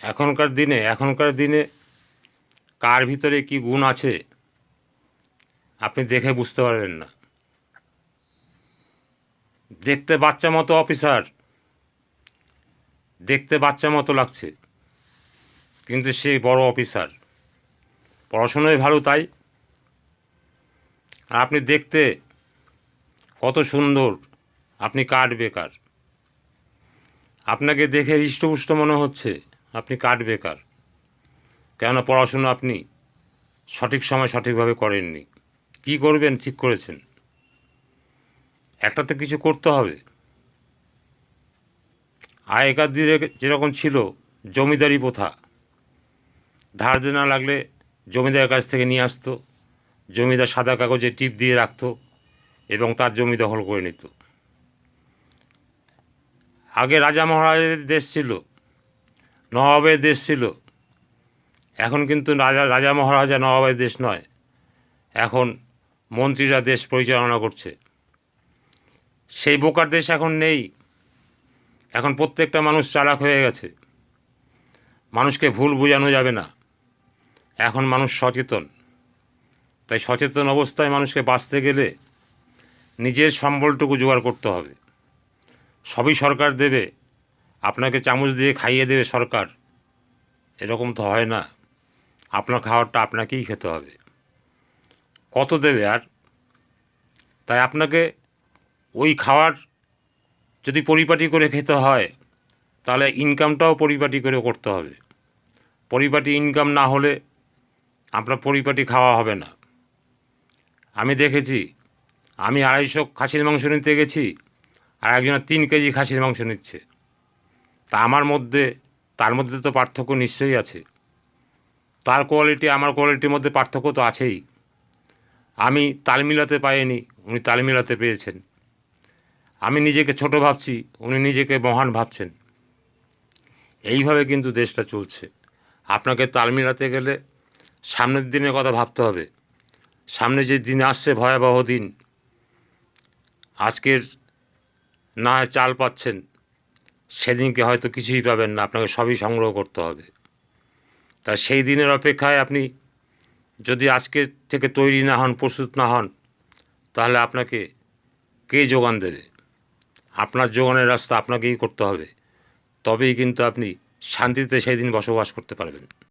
এখনকার দিনে কার ভিতরে কি গুণ আছে আপনি দেখে বুঝতে পারবেন না। দেখতে বাচ্চা মতো অফিসার, দেখতে বাচ্চা মতো লাগছে, কিন্তু সে বড় অফিসার, পড়াশোনায় ভালো তাই। আর আপনি দেখতে কত সুন্দর, আপনি কাঠ বেকার। আপনাকে দেখে হৃষ্টপুষ্ট মনে হচ্ছে আপনি কাঠ বেকার, কেননা পড়াশোনা আপনি সঠিক সময় সঠিকভাবে করেননি। কি করবেন ঠিক করেছেন, একটা তো কিছু করতে হবে। আগেকার দিনে যেরকম ছিল জমিদারি প্রথা, ধার দেনা লাগলে জমিদারের কাছ থেকে নিয়ে আসতো, জমিদার সাদা কাগজে টিপ দিয়ে রাখতো এবং তার জমি দখল করে নিত। আগে রাজা মহারাজাদের দেশ ছিল, নবাবের দেশ ছিল। এখন কিন্তু রাজা মহারাজা নবাবের দেশ নয়, এখন মন্ত্রীরা দেশ পরিচালনা করছে। সেই বোকার দেশ এখন নেই। এখন প্রত্যেকটা মানুষ চালাক হয়ে গেছে, মানুষকে ভুল বোঝানো যাবে না। এখন মানুষ সচেতন, তাই সচেতন অবস্থায় মানুষকে বাঁচতে গেলে নিজের সম্বলটুকু জোগাড় করতে হবে। সবই সরকার দেবে, আপনাকে চামচ দিয়ে খাইয়ে দেবে সরকার, এরকম তো হয় না। আপনার খাবারটা আপনাকেই খেতে হবে। কত দেবে আর? তাই আপনাকে ওই খাবার যদি পরিপাটি করে খেতে হয়, তাহলে ইনকামটাও পরিপাটি করে করতে হবে। পরিপাটি ইনকাম না হলে আপনার পরিপাটি খাওয়া হবে না। আমি দেখেছি, আমি 250 খাসির মাংস নিতে গেছি, আর একজনের 3 কেজি খাসির মাংস নিচ্ছে। তা তার মধ্যে তো পার্থক্য নিশ্চয়ই আছে। তার কোয়ালিটি আমার কোয়ালিটির মধ্যে পার্থক্য তো আছেই। আমি তাল মিলাতে পারিনি, উনি তাল মিলাতে পেরেছেন। আমি নিজেকে ছোট ভাবছি, উনি নিজেকে মহান ভাবছেন। এইভাবে কিন্তু দেশটা চলছে। আপনাকে তাল মিলাতে গেলে সামনের দিনের কথা ভাবতে হবে। সামনে যে দিন আসছে, ভয়াবহ দিন। আজকের না হয় চাল পাচ্ছেন, সেদিনকে হয়তো কিছুই পাবেন না, আপনাকে সবই সংগ্রহ করতে হবে। তা সেই দিনের অপেক্ষায় আপনি যদি আজকে থেকে তৈরি না হন, প্রস্তুত না হন, তাহলে আপনাকে কে যোগান দেবে? আপনার যোগানের রাস্তা আপনাকেই করতে হবে। তবেই কিন্তু আপনি শান্তিতে সেই দিন বসবাস করতে পারবেন।